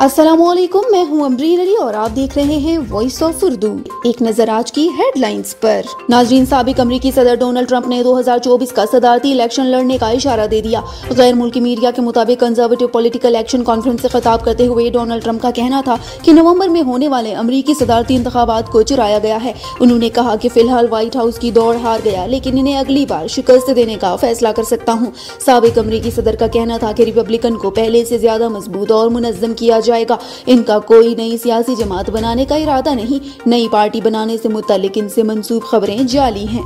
अस्सलामुअलैकुम, मैं हूं अमरीन अली और आप देख रहे हैं वॉइस ऑफ उर्दू। एक नजर आज की हेडलाइंस पर। नाजरीन, साबिक अमरीकी सदर डोनाल्ड ट्रंप ने 2024 का सदारती इलेक्शन लड़ने का इशारा दे दिया। गैर मुल्की मीडिया के मुताबिक कंजर्वेटिव पॉलिटिकल एक्शन कॉन्फ्रेंस से खिताब करते हुए डोनाल्ड ट्रंप का कहना था कि नवंबर में होने वाले अमरीकी सदारती इंतखाबात को चुराया गया है। उन्होंने कहा कि फिलहाल व्हाइट हाउस की दौड़ हार गया, लेकिन इन्हें अगली बार शिकस्त देने का फैसला कर सकता हूँ। साबिक अमरीकी सदर का कहना था कि रिपब्लिकन को पहले से ज्यादा मजबूत और मुनज्जम किया जाएगा। इनका कोई नई सियासी जमात बनाने का इरादा नहीं, नई पार्टी बनाने से मुतल्लिक इनसे मंसूब खबरें जाली हैं।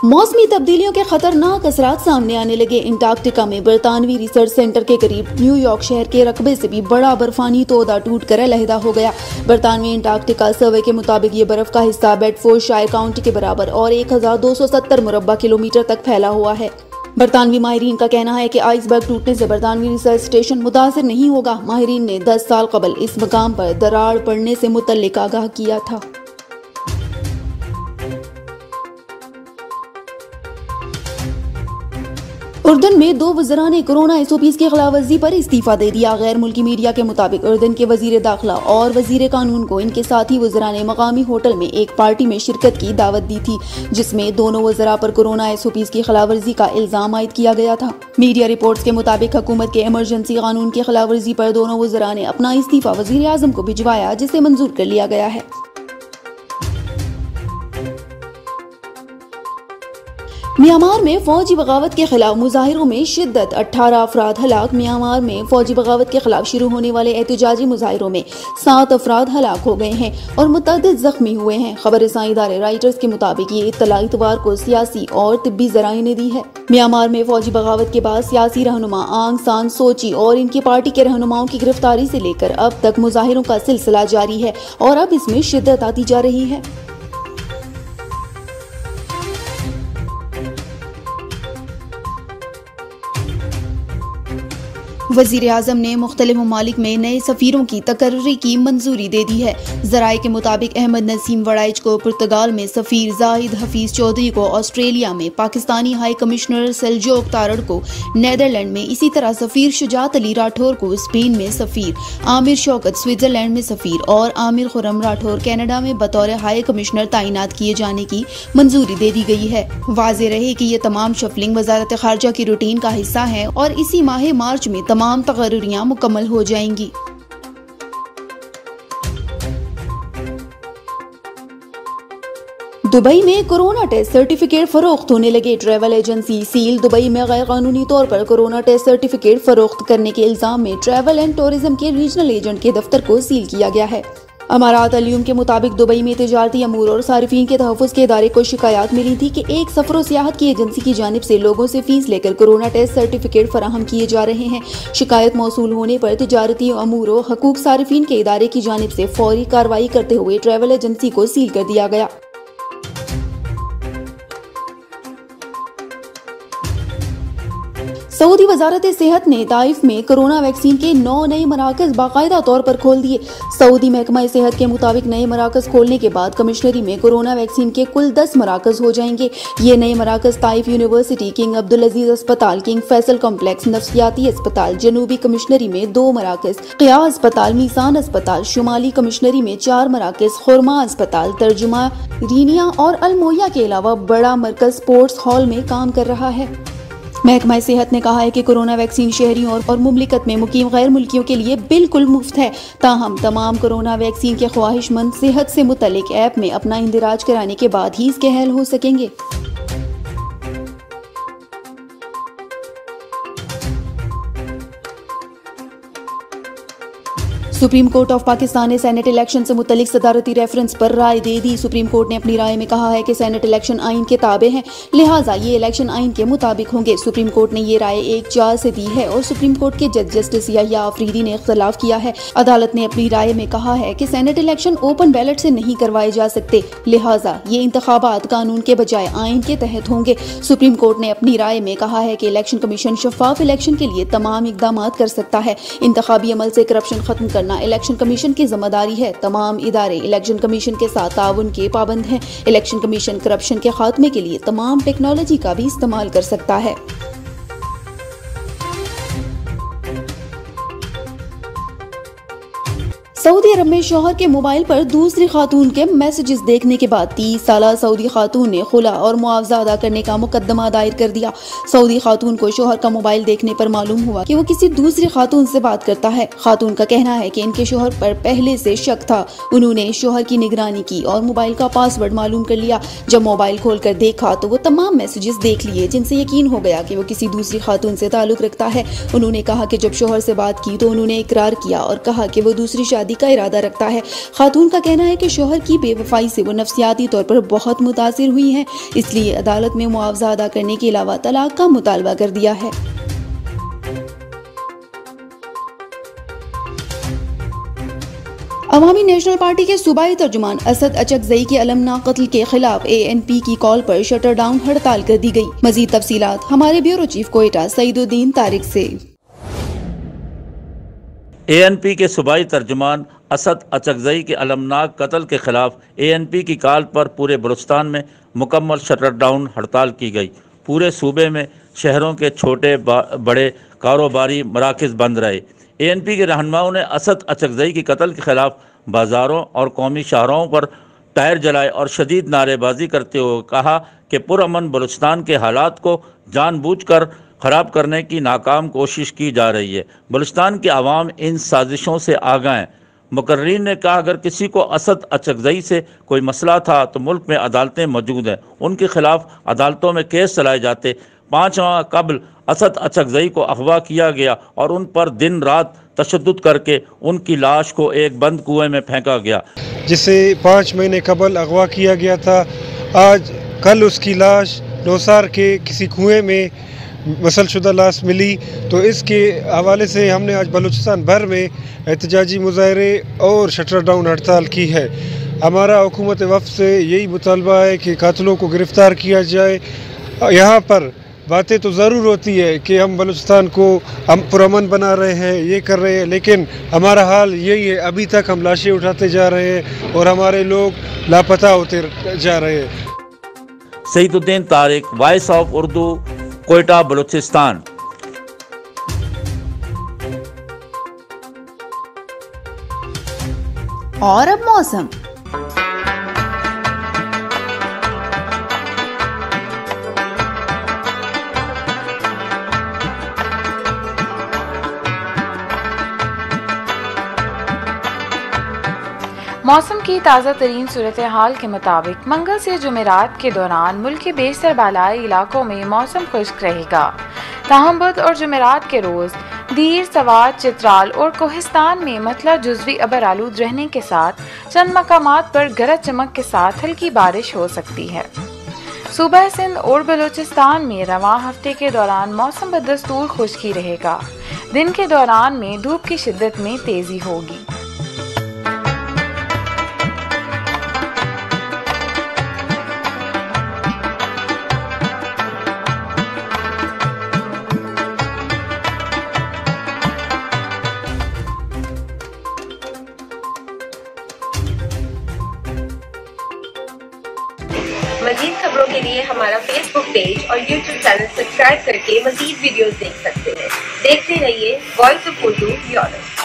मौसमी तब्दीलियों के खतरनाक असरात सामने आने लगे। अंटार्कटिका में बरतानवी रिसर्च सेंटर के करीब न्यूयॉर्क शहर के रकबे से भी बड़ा बर्फानी तोदा टूटकर अलहदा हो गया। बरतानवी अंटार्कटिका सर्वे के मुताबिक ये बर्फ का हिस्सा बेडफोर्डशायर काउंटी के बराबर और 1270 मुरब्बा किलोमीटर तक फैला हुआ है। बरतानवी माहिरीन का कहना है कि आइसबर्ग टूटने से बरतानवी रिसर्च स्टेशन मुतासिर नहीं होगा। माहिरीन ने 10 साल कबल इस मकाम पर दरार पड़ने से मुतल्लिक आगाह किया था। उर्दन में 2 वज़रा ने कोरोना SOPs की खिलाफवर्जी पर इस्तीफा दे दिया। गैर मुल्की मीडिया के मुताबिक उर्दन के वजीर दाखिला और वजीर कानून को इनके साथी वज़रा ने मकामी होटल में एक पार्टी में शिरकत की दावत दी थी, जिसमें दोनों वज़रा पर कोरोना SOPs की खिलाफवर्जी का इल्जाम आयद किया गया था। मीडिया रिपोर्ट्स के मुताबिक हुकूमत के इमरजेंसी कानून की खिलाफवर्जी पर दोनों वज़रा ने अपना इस्तीफा वजीर आज़म को भिजवाया, जिसे मंजूर कर लिया गया है। म्यांमार में फौजी बगावत के खिलाफ मुजाहिरों में शिद्दत, 18 अफराद हलाक। म्यांमार में फौजी बगावत के खिलाफ शुरू होने वाले एहतजाजी मुजाहिरों में 7 अफराद हलाक हो गए हैं और मुतअद्दिद जख्मी हुए हैं। खबरसां इदारे राइटर्स के मुताबिक ये इत्तला इतवार को सियासी और तिब्बी जराए ने दी है। म्यांमार में फौजी बगावत के बाद सियासी रहनुमा आंग सान सोची और इनकी पार्टी के रहनुमाओं की गिरफ्तारी से लेकर अब तक मुजाहिरों का सिलसिला जारी है और अब इसमें शिद्दत आती जा रही है। वजीर आज़म ने मुख्तलिफ ममालिक में नए सफ़ीरों की तकर्री की मंजूरी दे दी है। ज़राए के मुताबिक अहमद नसीम वड़ाइच को पुर्तगाल में सफ़ीर, जाहिद हफीज़ चौधरी को ऑस्ट्रेलिया में, पाकिस्तानी हाई कमिश्नर सेल्जोक तारड़ को नेदरलैंड में, इसी तरह सफ़ीर शुजात अली राठौर को स्पेन में सफ़ीर, आमिर शौकत स्विट्ज़रलैंड में सफ़ीर और आमिर खुर्रम राठौर कनाडा में बतौर हाई कमिश्नर तैनात किए जाने की मंजूरी दे दी गई है। वाज़ेह रहे कि ये तमाम शफलिंग वज़ारत ख़ारजा की रूटीन का हिस्सा है और इसी माह मार्च में तमाम तकर्रियां मुकम्मल हो जाएंगी। दुबई में कोरोना टेस्ट सर्टिफिकेट फरोख्त होने लगे। Travel agency seal. दुबई में गैर कानूनी तौर पर कोरोना टेस्ट सर्टिफिकेट फरोख्त करने के इल्जाम में ट्रैवल एंड टूरिज्म के रीजनल एजेंट के दफ्तर को सील किया गया है। अमारात अल-यौम के मुताबिक दुबई में तिजारती अमूर और सारिफीन के तहफ़्फ़ुज़ के इदारे को शिकायत मिली थी कि एक सफ़र और सियाहत की एजेंसी की जानिब से लोगों से फीस लेकर कोरोना टेस्ट सर्टिफिकेट फराहम किए जा रहे हैं। शिकायत मौसूल होने पर तिजारती अमूर और हकूक सारिफीन के इदारे की जानिब से फौरी कार्रवाई करते हुए ट्रैवल एजेंसी को सील कर दिया गया। सऊदी वजारत सेहत ने ताइफ में कोरोना वैक्सीन के 9 नए मराकज बाकायदा तौर पर खोल दिए। सऊदी महकमा सेहत के मुताबिक नए मराकज खोलने के बाद कमिश्नरी में कोरोना वैक्सीन के कुल 10 मराकज हो जाएंगे। ये नए मराकज ताइफ यूनिवर्सिटी, किंग अब्दुल अजीज अस्पताल, किंग फैसल कॉम्प्लेक्स, नफ्सियाती अस्पताल, जनूबी कमिश्नरी में 2 मराकज, क़िया अस्पताल, मीसान अस्पताल, शुमाली कमिश्नरी में 4 मराकज, खुरमा अस्पताल, तर्जुमा, रीनिया और अलमोया के अलावा बड़ा मरकज स्पोर्ट्स हॉल में काम कर रहा है। महकमा सेहत ने कहा है कि कोरोना वैक्सीन शहरियों और मुमलिकत में मुकीम गैर मुल्कियों के लिए बिल्कुल मुफ्त है। ताहम तमाम कोरोना वैक्सीन के ख्वाहिशमंद सेहत से मुतल्लिक ऐप में अपना इंदिराज कराने के बाद ही इसके अहल हो सकेंगे। सुप्रीम कोर्ट ऑफ पाकिस्तान ने सेनेट इलेक्शन से मुतल्लिक सदारती रेफरेंस पर राय दे दी। सुप्रीम कोर्ट ने अपनी राय में कहा है कि सेनेट इलेक्शन आइन के ताबे हैं, लिहाजा ये इलेक्शन आइन के मुताबिक होंगे। सुप्रीम कोर्ट ने ये राय 1-4 से दी है और सुप्रीम कोर्ट के जज जस्टिस याह्या आफरीदी ने इख्तलाफ किया है। अदालत ने अपनी राय में कहा है कि सेनेट इलेक्शन ओपन बैलेट से नहीं करवाए जा सकते, लिहाजा ये इंतखाबात कानून के बजाय आइन के तहत होंगे। सुप्रीम कोर्ट ने अपनी राय में कहा है कि इलेक्शन कमीशन शफाफ इलेक्शन के लिए तमाम इकदाम कर सकता है। इंतखाबी अमल से करप्शन खत्म करना इलेक्शन कमीशन की जिम्मेदारी है। तमाम इदारे इलेक्शन कमीशन के साथ ताउन के पाबंद हैं। इलेक्शन कमीशन करप्शन के खात्मे के लिए तमाम टेक्नोलॉजी का भी इस्तेमाल कर सकता है। अरब में शौहर के मोबाइल पर दूसरी खातून के मैसेजेस देखने के बाद 30 साला सऊदी खातून ने खुला और मुआवजा अदा करने का मुकदमा दायर कर दिया। सऊदी खातून को शौहर का मोबाइल देखने पर मालूम हुआ कि वो किसी दूसरी खातून से बात करता है। खातून का कहना है कि इनके शौहर पर पहले से शक था। उन्होंने शौहर की निगरानी की और मोबाइल का पासवर्ड मालूम कर लिया। जब मोबाइल खोलकर देखा तो वो तमाम मैसेजेस देख लिए, जिनसे यकीन हो गया कि वो किसी दूसरी खातून से ताल्लुक रखता है। उन्होंने कहा कि जब शौहर से बात की तो उन्होंने इकरार किया और कहा कि वो दूसरी शादी का इरादा रखता है। खातून का कहना है कि शौहर की बेवफाई से वो नफ्सियाती तौर पर बहुत मुतासिर हुई हैं, इसलिए अदालत में मुआवजा अदा करने के अलावा तलाक का मुतालबा कर दिया है। अवामी नेशनल पार्टी के सूबाई तर्जुमान असद अचकजई के अलमनाक कत्ल के खिलाफ ANP की कॉल पर शटर डाउन हड़ताल कर दी गई। मजीद तफसीलात हमारे ब्यूरो चीफ कोयटा सईदुद्दीन तारिक से। ANP के सूबाई तर्जुमान असद अचकजई के अलमनाक कत्ल के खिलाफ ANP की कॉल पर पूरे बलूचिस्तान में मुकम्मल शटर डाउन हड़ताल की गई। पूरे सूबे में शहरों के छोटे बड़े कारोबारी मराकज़ बंद रहे। ANP के रहनुमाओं ने असद अचकजई की कत्ल के खिलाफ बाज़ारों और कौमी शाहरों पर टायर जलाए और शदीद नारेबाजी करते हुए कहा कि पुरअमन बलूचिस्तान के हालात को जानबूझकर ख़राब करने की नाकाम कोशिश की जा रही है। बलूचिस्तान के अवाम इन साजिशों से आगाह हैं। मुकर्रीन ने कहा अगर किसी को असद अचकजई से कोई मसला था तो मुल्क में अदालतें मौजूद हैं, उनके खिलाफ अदालतों में केस चलाए जाते। 5 माह कबल असद अचकजई को अगवा किया गया और उन पर दिन रात तशद्दुद करके उनकी लाश को एक बंद कुएं में फेंका गया, जिसे 5 महीने कबल अगवा किया गया था। आज कल उसकी लाश नौसार के किसी कुएं में मसलशुदा लाश मिली। तो इसके हवाले से हमने आज बलूचिस्तान भर में एहतजाजी मुजाहरे और शटर डाउन हड़ताल की है। हमारा हुकूमत वफ़द से यही मुतालबा है कि कातिलों को गिरफ़्तार किया जाए। यहाँ पर बातें तो ज़रूर होती है कि हम बलूचिस्तान को हम पुरअमन बना रहे हैं, ये कर रहे हैं, लेकिन हमारा हाल यही है। अभी तक हम लाशें उठाते जा रहे हैं और हमारे लोग लापता होते जा रहे हैं। Saeeduddin Tariq, voice of Urdu, Quetta, Balochistan. और अब मौसम। मौसम की ताज़ा तरीन सूरत हाल के मुताबिक मंगल से जुमेरात के दौरान मुल्क के बेशतर बालाई इलाकों में मौसम खुश्क रहेगा। ताहम बुध और जुमेरात के रोज़ दीर, सवात, चित्राल और कोहिस्तान में मतला जुज़वी अबर आलूद रहने के साथ चंद मकामात पर गरज चमक के साथ हल्की बारिश हो सकती है। सूबा सिंध और बलूचिस्तान में रवां हफ्ते के दौरान मौसम बदस्तूर खुश्की रहेगा। दिन के दौरान में धूप की शिद्दत में तेज़ी होगी। मजीद खबरों के लिए हमारा फेसबुक पेज और यूट्यूब चैनल सब्सक्राइब करके मजीद वीडियोस देख सकते हैं। देखते रहिए वॉइस ऑफ उर्दू यूरोप।